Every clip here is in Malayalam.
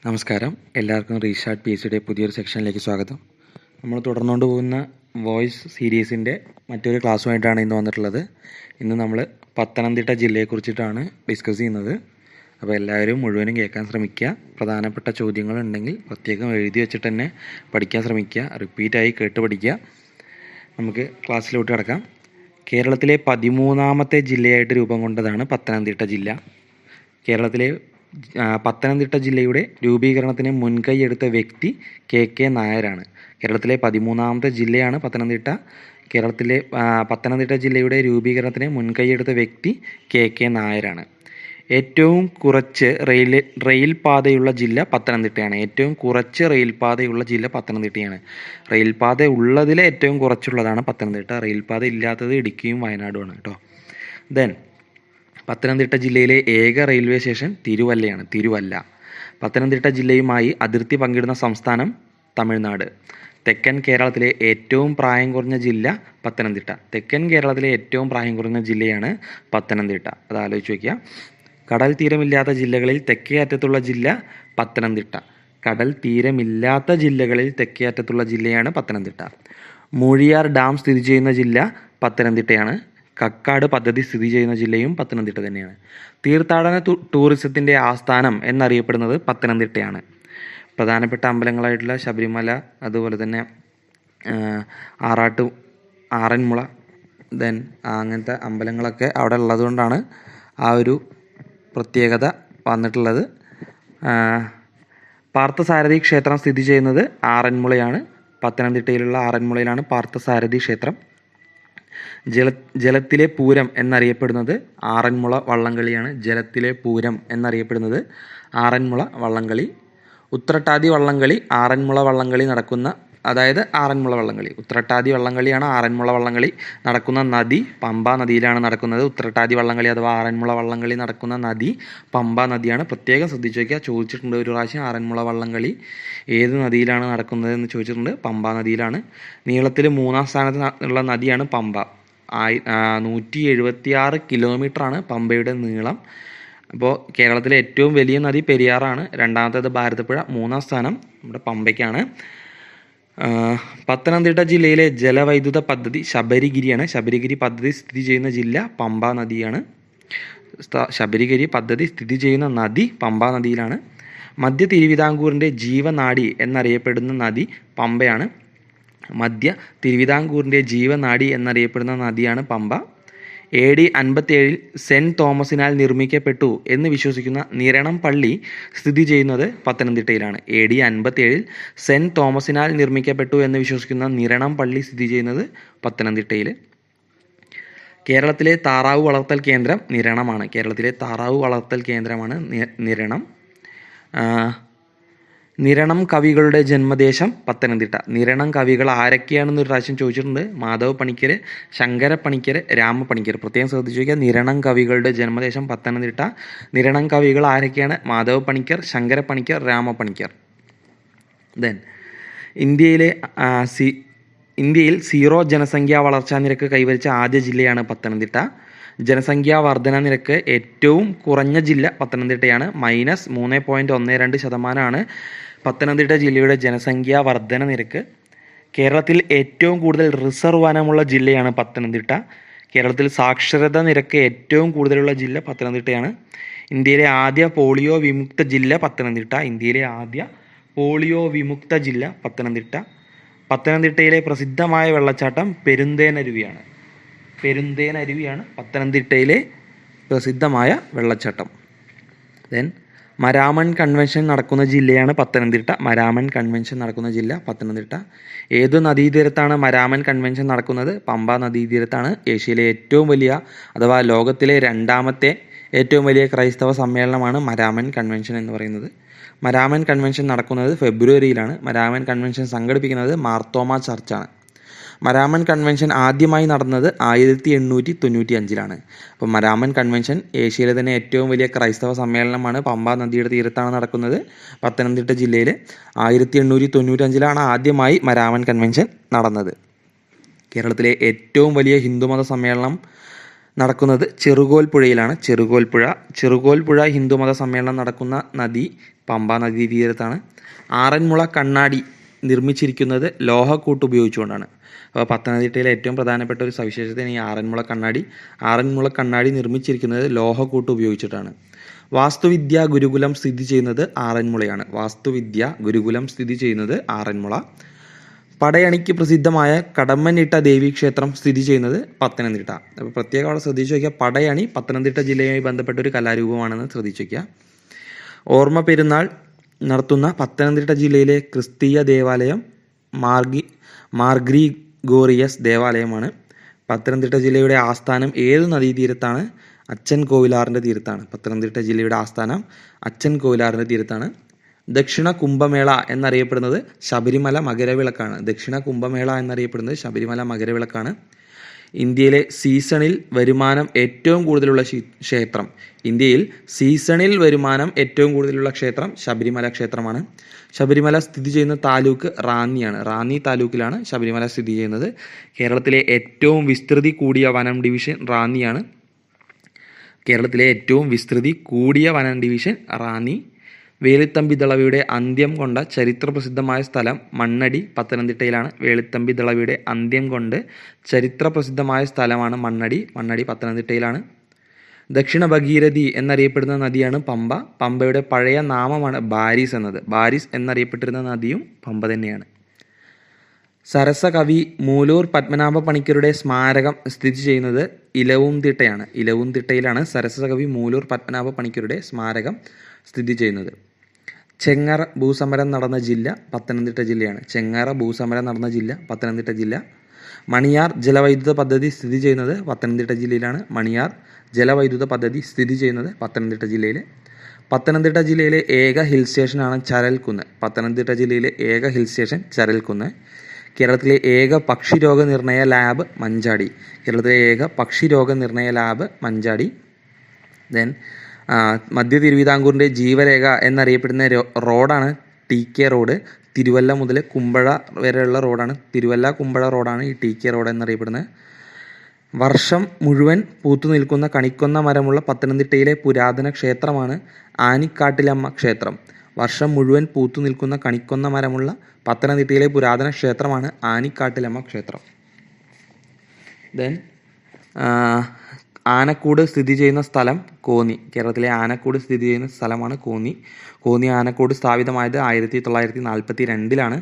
നമസ്കാരം, എല്ലാവർക്കും റീഷാർട്ട് പി എസ് സിയുടെ പുതിയൊരു സെക്ഷനിലേക്ക് സ്വാഗതം. നമ്മൾ തുടർന്നുകൊണ്ട് പോകുന്ന വോയിസ് സീരീസിൻ്റെ മറ്റൊരു ക്ലാസ്സുമായിട്ടാണ് ഇന്ന് വന്നിട്ടുള്ളത്. ഇന്ന് നമ്മൾ പത്തനംതിട്ട ജില്ലയെക്കുറിച്ചിട്ടാണ് ഡിസ്കസ് ചെയ്യുന്നത്. അപ്പോൾ എല്ലാവരും മുഴുവനും കേൾക്കാൻ ശ്രമിക്കുക. പ്രധാനപ്പെട്ട ചോദ്യങ്ങളുണ്ടെങ്കിൽ പ്രത്യേകം എഴുതി വെച്ചിട്ട് തന്നെ പഠിക്കാൻ ശ്രമിക്കുക. റിപ്പീറ്റായി കേട്ട് പഠിക്കുക. നമുക്ക് ക്ലാസ്സിലോട്ട് കിടക്കാം. കേരളത്തിലെ 13ാമത്തെ ജില്ലയായിട്ട് രൂപം കൊണ്ടതാണ് പത്തനംതിട്ട ജില്ല. കേരളത്തിലെ പത്തനംതിട്ട ജില്ലയുടെ രൂപീകരണത്തിന് മുൻകൈയെടുത്ത വ്യക്തി കെ നായരാണ്. കേരളത്തിലെ 13ാമത്തെ ജില്ലയാണ് പത്തനംതിട്ട. കേരളത്തിലെ പത്തനംതിട്ട ജില്ലയുടെ രൂപീകരണത്തിന് മുൻകൈയെടുത്ത വ്യക്തി കെ നായരാണ്. ഏറ്റവും കുറച്ച് റെയിൽ പാതയുള്ള ജില്ല പത്തനംതിട്ടയാണ്. ഏറ്റവും കുറച്ച് റെയിൽ പാതയുള്ള ജില്ല പത്തനംതിട്ടയാണ്. റെയിൽ പാത ഉള്ളതിൽ ഏറ്റവും കുറച്ചുള്ളതാണ് പത്തനംതിട്ട. റെയിൽ പാത ഇല്ലാത്തത് ഇടുക്കിയും വയനാടുമാണ് കേട്ടോ. ദെൻ പത്തനംതിട്ട ജില്ലയിലെ ഏക റെയിൽവേ സ്റ്റേഷൻ തിരുവല്ല. പത്തനംതിട്ട ജില്ലയുമായി അതിർത്തി പങ്കിടുന്ന സംസ്ഥാനം തമിഴ്നാട്. തെക്കൻ കേരളത്തിലെ ഏറ്റവും പ്രായം കുറഞ്ഞ ജില്ല പത്തനംതിട്ട. തെക്കൻ കേരളത്തിലെ ഏറ്റവും പ്രായം കുറഞ്ഞ ജില്ലയാണ് പത്തനംതിട്ട. അത് ആലോചിച്ച് വയ്ക്കുക. കടൽ തീരമില്ലാത്ത ജില്ലകളിൽ തെക്കേ അറ്റത്തുള്ള ജില്ല പത്തനംതിട്ട. കടൽ തീരമില്ലാത്ത ജില്ലകളിൽ തെക്കേ അറ്റത്തുള്ള ജില്ലയാണ് പത്തനംതിട്ട. മൂഴിയാർ ഡാം സ്ഥിതി ചെയ്യുന്ന ജില്ല പത്തനംതിട്ടയാണ്. കക്കാട് പദ്ധതി സ്ഥിതി ചെയ്യുന്ന ജില്ലയും പത്തനംതിട്ട തന്നെയാണ്. തീർത്ഥാടന ടൂറിസത്തിൻ്റെ ആസ്ഥാനം എന്നറിയപ്പെടുന്നത് പത്തനംതിട്ടയാണ്. പ്രധാനപ്പെട്ട അമ്പലങ്ങളായിട്ടുള്ള ശബരിമല, അതുപോലെ തന്നെ ആറന്മുള, ദെൻ അങ്ങനത്തെ അമ്പലങ്ങളൊക്കെ അവിടെ ഉള്ളതുകൊണ്ടാണ് ആ ഒരു പ്രത്യേകത വന്നിട്ടുള്ളത്. പാർത്ഥസാരഥി ക്ഷേത്രം സ്ഥിതി ചെയ്യുന്നത് ആറന്മുളയാണ്. പത്തനംതിട്ടയിലുള്ള ആറന്മുളയിലാണ് പാർത്ഥസാരഥി ക്ഷേത്രം. ജലത്തിലെ പൂരം എന്നറിയപ്പെടുന്നത് ആറന്മുള വള്ളംകളിയാണ്. ജലത്തിലെ പൂരം എന്നറിയപ്പെടുന്നത് ആറന്മുള വള്ളംകളി. ഉത്രട്ടാതി വള്ളംകളി ആറന്മുള വള്ളംകളി നടക്കുന്ന, അതായത് ആറന്മുള വള്ളംകളി, ഉത്രട്ടാതി വള്ളംകളിയാണ് ആറന്മുള വള്ളംകളി നടക്കുന്ന നദി പമ്പ നദിയിലാണ് നടക്കുന്നത്. ഉത്രട്ടാതി വള്ളംകളി അഥവാ ആറന്മുള വള്ളംകളി നടക്കുന്ന നദി പമ്പ നദിയാണ്. പ്രത്യേകം ശ്രദ്ധിച്ചു വയ്ക്കുക. ചോദിച്ചിട്ടുണ്ട് ഒരു പ്രാവശ്യം, ആറന്മുള വള്ളംകളി ഏത് നദിയിലാണ് നടക്കുന്നത് എന്ന് ചോദിച്ചിട്ടുണ്ട്. പമ്പ നദിയിലാണ്. നീളത്തിൽ 3ാം സ്ഥാനത്ത് ഉള്ള നദിയാണ് പമ്പ. 176 കിലോമീറ്ററാണ് പമ്പയുടെ നീളം. അപ്പോൾ കേരളത്തിലെ ഏറ്റവും വലിയ നദി പെരിയാറാണ്. രണ്ടാമത്തേത് ഭാരതപ്പുഴ. 3ാം സ്ഥാനം നമ്മുടെ പമ്പയ്ക്കാണ്. പത്തനംതിട്ട ജില്ലയിലെ ജലവൈദ്യുത പദ്ധതി ശബരിഗിരിയാണ്. ശബരിഗിരി പദ്ധതി സ്ഥിതി ചെയ്യുന്ന ജില്ല പമ്പ നദിയാണ്. ശബരിഗിരി പദ്ധതി സ്ഥിതി ചെയ്യുന്ന നദി പമ്പ നദിയിലാണ്. മധ്യ തിരുവിതാംകൂറിൻ്റെ ജീവനാഡി എന്നറിയപ്പെടുന്ന നദി പമ്പയാണ്. മധ്യ തിരുവിതാംകൂറിൻ്റെ ജീവനാഡി എന്നറിയപ്പെടുന്ന നദിയാണ് പമ്പ. AD 57 സെൻറ്റ് തോമസിനാൽ നിർമ്മിക്കപ്പെട്ടു എന്ന് വിശ്വസിക്കുന്ന നിരണം പള്ളി സ്ഥിതി ചെയ്യുന്നത് പത്തനംതിട്ടയിലാണ്. AD 57 സെൻറ്റ് തോമസിനാൽ നിർമ്മിക്കപ്പെട്ടു എന്ന് വിശ്വസിക്കുന്ന നിരണം പള്ളി സ്ഥിതി ചെയ്യുന്നത് പത്തനംതിട്ടയിൽ. കേരളത്തിലെ താറാവ് വളർത്തൽ കേന്ദ്രം നിരണമാണ്. കേരളത്തിലെ താറാവ് വളർത്തൽ കേന്ദ്രമാണ് നിരണം. നിരണം കവികളുടെ ജന്മദേശം പത്തനംതിട്ട. നിരണം കവികൾ ആരൊക്കെയാണെന്നൊരു പ്രാവശ്യം ചോദിച്ചിട്ടുണ്ട്. മാധവ പണിക്കർ, ശങ്കര പണിക്കർ, രാമപണിക്കർ. പ്രത്യേകം ശ്രദ്ധിച്ചു വയ്ക്കുക. നിരണം കവികളുടെ ജന്മദേശം പത്തനംതിട്ട. നിരണം കവികൾ ആരൊക്കെയാണ്? മാധവ പണിക്കർ, ശങ്കര പണിക്കർ, രാമപണിക്കർ. ദെൻ ഇന്ത്യയിൽ സീറോ ജനസംഖ്യാ വളർച്ചാ നിരക്ക് കൈവരിച്ച ആദ്യ ജില്ലയാണ് പത്തനംതിട്ട. ജനസംഖ്യാ വർധന നിരക്ക് ഏറ്റവും കുറഞ്ഞ ജില്ല പത്തനംതിട്ടയാണ്. -3.12% പത്തനംതിട്ട ജില്ലയുടെ ജനസംഖ്യാ വർധന നിരക്ക്. കേരളത്തിൽ ഏറ്റവും കൂടുതൽ റിസർവ് വനമുള്ള ജില്ലയാണ് പത്തനംതിട്ട. കേരളത്തിൽ സാക്ഷരത നിരക്ക് ഏറ്റവും കൂടുതലുള്ള ജില്ല പത്തനംതിട്ടയാണ്. ഇന്ത്യയിലെ ആദ്യ പോളിയോ വിമുക്ത ജില്ല പത്തനംതിട്ട. ഇന്ത്യയിലെ ആദ്യ പോളിയോ വിമുക്ത ജില്ല പത്തനംതിട്ട. പത്തനംതിട്ടയിലെ പ്രസിദ്ധമായ വെള്ളച്ചാട്ടം പെരുന്തേനരുവിയാണ്. പെരുന്തേനരുവിയാണ് പത്തനംതിട്ടയിലെ പ്രസിദ്ധമായ വെള്ളച്ചാട്ടം. ദെൻ മരാമൺ കൺവെൻഷൻ നടക്കുന്ന ജില്ലയാണ് പത്തനംതിട്ട. മരാമൺ കൺവെൻഷൻ നടക്കുന്ന ജില്ല പത്തനംതിട്ട. ഏതു നദീതീരത്താണ് മരാമൺ കൺവെൻഷൻ നടക്കുന്നത്? പമ്പ നദീതീരത്താണ്. ഏഷ്യയിലെ ഏറ്റവും വലിയ, അഥവാ ലോകത്തിലെ 2ാമത്തെ ഏറ്റവും വലിയ ക്രൈസ്തവ സമ്മേളനമാണ് മരാമൺ കൺവെൻഷൻ എന്ന് പറയുന്നത്. മരാമൺ കൺവെൻഷൻ നടക്കുന്നത് ഫെബ്രുവരിയിലാണ്. മരാമൺ കൺവെൻഷൻ സംഘടിപ്പിക്കുന്നത് മാർത്തോമ ചർച്ചാണ്. മരാമൺ കൺവെൻഷൻ ആദ്യമായി നടന്നത് 1895 അപ്പോൾ മരാമൺ കൺവെൻഷൻ ഏഷ്യയിലെ തന്നെ ഏറ്റവും വലിയ ക്രൈസ്തവ സമ്മേളനമാണ്. പമ്പ നദിയുടെ തീരത്താണ് നടക്കുന്നത്. പത്തനംതിട്ട ജില്ലയിൽ 1895 ആദ്യമായി മരാമൺ കൺവെൻഷൻ നടന്നത്. കേരളത്തിലെ ഏറ്റവും വലിയ ഹിന്ദുമത സമ്മേളനം നടക്കുന്നത് ചെറുകോൽപ്പുഴയിലാണ്. ചെറുകോൽപ്പുഴ ഹിന്ദുമത സമ്മേളനം നടക്കുന്ന നദി പമ്പ നദീതീരത്താണ്. ആറന്മുള കണ്ണാടി നിർമ്മിച്ചിരിക്കുന്നത് ലോഹക്കൂട്ട് ഉപയോഗിച്ചുകൊണ്ടാണ്. അപ്പോൾ പത്തനംതിട്ടയിലെ ഏറ്റവും പ്രധാനപ്പെട്ട ഒരു സവിശേഷതയാണ് ഈ ആറന്മുള കണ്ണാടി. ആറന്മുള കണ്ണാടി നിർമ്മിച്ചിരിക്കുന്നത് ലോഹക്കൂട്ട് ഉപയോഗിച്ചിട്ടാണ്. വാസ്തുവിദ്യാ ഗുരുകുലം സ്ഥിതി ചെയ്യുന്നത് ആറന്മുളയാണ്. വാസ്തുവിദ്യാ ഗുരുകുലം സ്ഥിതി ചെയ്യുന്നത് ആറന്മുള. പടയണിക്ക് പ്രസിദ്ധമായ കടമ്മനിട്ട ദേവീക്ഷേത്രം സ്ഥിതി ചെയ്യുന്നത് പത്തനംതിട്ട. അപ്പോൾ പ്രത്യേകം അവിടെ ശ്രദ്ധിച്ചു വയ്ക്കുക, പടയണി പത്തനംതിട്ട ജില്ലയുമായി ബന്ധപ്പെട്ട ഒരു കലാരൂപമാണെന്ന് ശ്രദ്ധിച്ചു വയ്ക്കുക. ഓർമ്മ പെരുന്നാൾ നടത്തുന്ന പത്തനംതിട്ട ജില്ലയിലെ ക്രിസ്തീയ ദേവാലയം മാർഗ്രിഗോറിയസ് ദേവാലയമാണ്. പത്തനംതിട്ട ജില്ലയുടെ ആസ്ഥാനം ഏത് നദീതീരത്താണ്? അച്ചൻ കോവിലാറിൻ്റെ തീരത്താണ്. പത്തനംതിട്ട ജില്ലയുടെ ആസ്ഥാനം അച്ചൻ കോവിലാറിൻ്റെ തീരത്താണ്. ദക്ഷിണ കുംഭമേള എന്നറിയപ്പെടുന്നത് ശബരിമല മകരവിളക്കാണ്. ദക്ഷിണ കുംഭമേള എന്നറിയപ്പെടുന്നത് ശബരിമല മകരവിളക്കാണ്. ഇന്ത്യയിലെ സീസണിൽ വരുമാനം ഏറ്റവും കൂടുതലുള്ള ക്ഷേത്രം. ഇന്ത്യയിൽ സീസണിൽ വരുമാനം ഏറ്റവും കൂടുതലുള്ള ക്ഷേത്രം ശബരിമല ക്ഷേത്രമാണ്. ശബരിമല സ്ഥിതി ചെയ്യുന്ന താലൂക്ക് റാന്നിയാണ്. റാന്നി താലൂക്കിലാണ് ശബരിമല സ്ഥിതി ചെയ്യുന്നത്. കേരളത്തിലെ ഏറ്റവും വിസ്തൃതി കൂടിയ വനം ഡിവിഷൻ റാന്നിയാണ്. കേരളത്തിലെ ഏറ്റവും വിസ്തൃതി കൂടിയ വനം ഡിവിഷൻ റാന്നി. വേലുത്തമ്പി ദളവയുടെ അന്ത്യം കൊണ്ട ചരിത്രപ്രസിദ്ധമായ സ്ഥലം മണ്ണടി പത്തനംതിട്ടയിലാണ്. വേലുത്തമ്പി ദളവയുടെ അന്ത്യം കൊണ്ട് ചരിത്രപ്രസിദ്ധമായ സ്ഥലമാണ് മണ്ണടി. മണ്ണടി പത്തനംതിട്ടയിലാണ്. ദക്ഷിണ ഭഗീരഥി എന്നറിയപ്പെടുന്ന നദിയാണ് പമ്പ. പമ്പയുടെ പഴയ നാമമാണ് ബാരിസ് എന്നത്. ബാരിസ് എന്നറിയപ്പെട്ടിരുന്ന നദിയും പമ്പ തന്നെയാണ്. സരസകവി മൂലൂർ പത്മനാഭ പണിക്കരുടെ സ്മാരകം സ്ഥിതി ചെയ്യുന്നത് ഇലവുംതിട്ടയാണ്. ഇലവുംതിട്ടയിലാണ് സരസകവി മൂലൂർ പത്മനാഭ പണിക്കരുടെ സ്മാരകം സ്ഥിതി ചെയ്യുന്നത്. ചെങ്ങറ ഭൂസമരം നടന്ന ജില്ല പത്തനംതിട്ട ജില്ലയാണ്. ചെങ്ങറ ഭൂസമരം നടന്ന ജില്ല പത്തനംതിട്ട ജില്ല. മണിയാർ ജലവൈദ്യുത പദ്ധതി സ്ഥിതി ചെയ്യുന്നത് പത്തനംതിട്ട ജില്ലയിലാണ്. മണിയാർ ജലവൈദ്യുത പദ്ധതി സ്ഥിതി ചെയ്യുന്നത് പത്തനംതിട്ട ജില്ലയിൽ. പത്തനംതിട്ട ജില്ലയിലെ ഏക ഹിൽ സ്റ്റേഷനാണ് ചരൽക്കുന്ന്. പത്തനംതിട്ട ജില്ലയിലെ ഏക ഹിൽ സ്റ്റേഷൻ ചരൽക്കുന്ന്. കേരളത്തിലെ ഏക പക്ഷിരോഗ നിർണയ ലാബ് മഞ്ചാടി. കേരളത്തിലെ ഏക പക്ഷിരോഗ നിർണയ ലാബ് മഞ്ചാടി. ദെൻ മധ്യ തിരുവിതാംകൂറിൻ്റെ ജീവരേഖ എന്നറിയപ്പെടുന്ന റോഡാണ് TK റോഡ്. തിരുവല്ല മുതൽ കുമ്പഴ വരെയുള്ള റോഡാണ് തിരുവല്ല കുമ്പഴ റോഡാണ് ഈ TK റോഡ് എന്നറിയപ്പെടുന്നത്. വർഷം മുഴുവൻ പൂത്തു നിൽക്കുന്ന കണിക്കൊന്ന മരമുള്ള പത്തനംതിട്ടയിലെ പുരാതന ക്ഷേത്രമാണ് ആനിക്കാട്ടിലമ്മ ക്ഷേത്രം. വർഷം മുഴുവൻ പൂത്തു നിൽക്കുന്ന കണിക്കൊന്ന മരമുള്ള പത്തനംതിട്ടയിലെ പുരാതന ക്ഷേത്രമാണ് ആനിക്കാട്ടിലമ്മ ക്ഷേത്രം. ദെൻ ആനക്കൂട് സ്ഥിതി ചെയ്യുന്ന സ്ഥലം കോന്നി. കേരളത്തിലെ ആനക്കൂട് സ്ഥിതി ചെയ്യുന്ന സ്ഥലമാണ് കോന്നി. കോന്നി ആനക്കൂട് സ്ഥാപിതമായത് 1942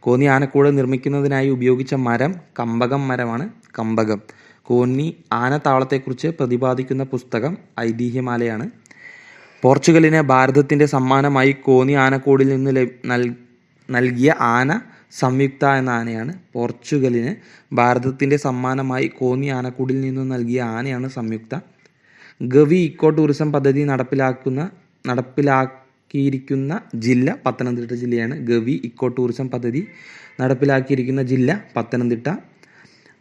കോന്നി ആനക്കൂട് നിർമ്മിക്കുന്നതിനായി ഉപയോഗിച്ച മരം കമ്പകം മരമാണ്. കമ്പകം. കോന്നി ആനത്താവളത്തെക്കുറിച്ച് പ്രതിപാദിക്കുന്ന പുസ്തകം ഐതിഹ്യമാലയാണ്. പോർച്ചുഗലിന് ഭാരതത്തിൻ്റെ സമ്മാനമായി കോന്നി ആനക്കൂടിൽ നിന്ന് നൽകിയ ആന സംയുക്ത എന്ന ആനയാണ്. പോർച്ചുഗലിന് ഭാരതത്തിൻ്റെ സമ്മാനമായി കോന്നി ആനക്കൂടിൽ നിന്നും നൽകിയ ആനയാണ് സംയുക്ത. ഗവി ഇക്കോ ടൂറിസം പദ്ധതി നടപ്പിലാക്കിയിരിക്കുന്ന ജില്ല പത്തനംതിട്ട ജില്ലയാണ്. ഗവി ഇക്കോ ടൂറിസം പദ്ധതി നടപ്പിലാക്കിയിരിക്കുന്ന ജില്ല പത്തനംതിട്ട.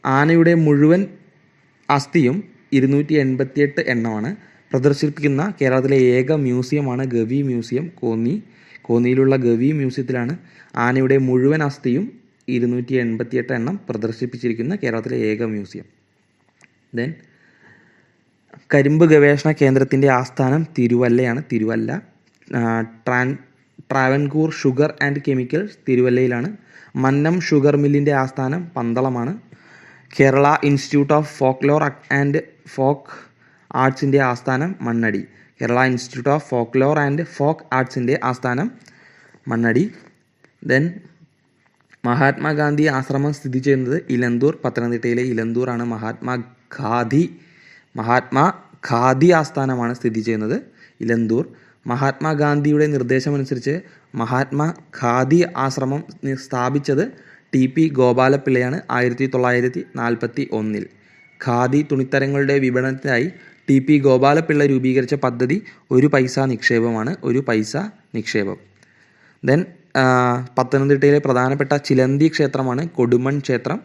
ആനയുടെ മുഴുവൻ അസ്ഥിയും 288 എണ്ണമാണ്. പ്രദർശിപ്പിക്കുന്ന കേരളത്തിലെ ഏക മ്യൂസിയമാണ് ഗവി മ്യൂസിയം. കോന്നിയിലുള്ള ഗവി മ്യൂസിയത്തിലാണ് ആനയുടെ മുഴുവൻ അസ്ഥിയും 288 എണ്ണം പ്രദർശിപ്പിച്ചിരിക്കുന്ന കേരളത്തിലെ ഏക മ്യൂസിയം. ദെൻ കരിമ്പ് ഗവേഷണ കേന്ദ്രത്തിൻ്റെ ആസ്ഥാനം തിരുവല്ലയാണ്. Thiruvalla. Travancore sugar and chemicals തിരുവല്ലയിലാണ്. മന്നം ഷുഗർ മില്ലിൻ്റെ ആസ്ഥാനം പന്തളമാണ്. Kerala institute of folklore and folk ആർട്സിൻ്റെ ആസ്ഥാനം Mannadi. Kerala institute of folklore and folk ആർട്സിൻ്റെ ആസ്ഥാനം മണ്ണടി. ദെൻ മഹാത്മാഗാന്ധി ആശ്രമം സ്ഥിതി ചെയ്യുന്നത് ഇലന്തൂർ. പത്തനംതിട്ടയിലെ ഇലന്തൂറാണ് മഹാത്മാഗാന്ധി ആസ്ഥാനമാണ് സ്ഥിതി ചെയ്യുന്നത് ഇലന്തൂർ. മഹാത്മാഗാന്ധിയുടെ നിർദ്ദേശമനുസരിച്ച് മഹാത്മാഗാന്ധി ആശ്രമം സ്ഥാപിച്ചത് TP ഗോപാലപിള്ളയാണ് 1941. ഖാദി തുണിത്തരങ്ങളുടെ വിപണനത്തിനായി TP ഗോപാലപിള്ള രൂപീകരിച്ച പദ്ധതി 1 പൈസ നിക്ഷേപമാണ്. 1 പൈസ നിക്ഷേപം. ദെൻ പത്തനംതിട്ടയിലെ പ്രധാനപ്പെട്ട ചിലന്തി ക്ഷേത്രമാണ് കൊടുമൺ ക്ഷേത്രം.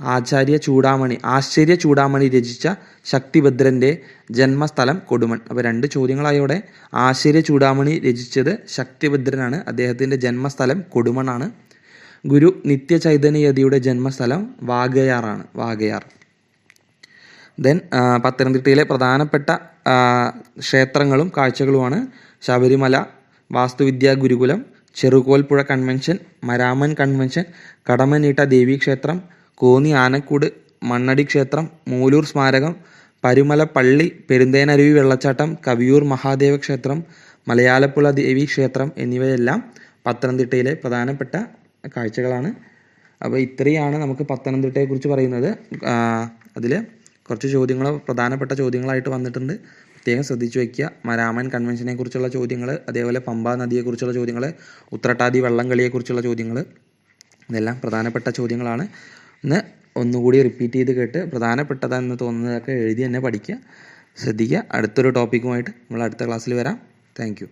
ആശ്ചര്യ ചൂടാമണി രചിച്ച ശക്തിഭദ്രൻ്റെ ജന്മസ്ഥലം കൊടുമൺ. അപ്പോൾ 2 ചോദ്യങ്ങളായോടെ. ആശ്ചര്യ ചൂടാമണി രചിച്ചത് ശക്തിഭദ്രനാണ്. അദ്ദേഹത്തിൻ്റെ ജന്മസ്ഥലം കൊടുമണ്ണാണ്. ഗുരു നിത്യചൈതന്യയതിയുടെ ജന്മസ്ഥലം വാഗയാറാണ്. വാഗയാർ. ദെൻ പത്തനംതിട്ടയിലെ പ്രധാനപ്പെട്ട ക്ഷേത്രങ്ങളും കാഴ്ചകളുമാണ് ശബരിമല, വാസ്തുവിദ്യാ ഗുരുകുലം, ചെറുകോൽപ്പുഴ കൺവെൻഷൻ, മരാമൻ കൺവെൻഷൻ, കടമ്മനിട്ട ദേവീക്ഷേത്രം, കോന്നി ആനക്കൂട്, മണ്ണടി ക്ഷേത്രം, മൂലൂർ സ്മാരകം, പരുമല പള്ളി, പെരുന്തേനരുവി വെള്ളച്ചാട്ടം, കവിയൂർ മഹാദേവ ക്ഷേത്രം, മലയാലപ്പുഴ ദേവി ക്ഷേത്രം എന്നിവയെല്ലാം പത്തനംതിട്ടയിലെ പ്രധാനപ്പെട്ട കാഴ്ചകളാണ്. അപ്പോൾ ഇത്രയാണ് നമുക്ക് പത്തനംതിട്ടയെക്കുറിച്ച് പറയുന്നത്. അതിൽ കുറച്ച് ചോദ്യങ്ങൾ പ്രധാനപ്പെട്ട ചോദ്യങ്ങളായിട്ട് വന്നിട്ടുണ്ട്, പ്രത്യേകം ശ്രദ്ധിച്ചു വയ്ക്കുക. മരാമൻ കൺവെൻഷനെ കുറിച്ചുള്ള ചോദ്യങ്ങൾ, അതേപോലെ പമ്പാ നദിയെക്കുറിച്ചുള്ള ചോദ്യങ്ങൾ, ഉത്രട്ടാതി വള്ളംകളിയെക്കുറിച്ചുള്ള ചോദ്യങ്ങൾ, ഇതെല്ലാം പ്രധാനപ്പെട്ട ചോദ്യങ്ങളാണ്. ഒന്നുകൂടി റിപ്പീറ്റ് ചെയ്ത് കേട്ട് പ്രധാനപ്പെട്ടതെന്ന് തോന്നുന്നതൊക്കെ എഴുതി തന്നെ പഠിക്കുക, ശ്രദ്ധിക്കുക. അടുത്തൊരു ടോപ്പിക്കുമായിട്ട് നമ്മൾ അടുത്ത ക്ലാസ്സിൽ വരാം. Thank you.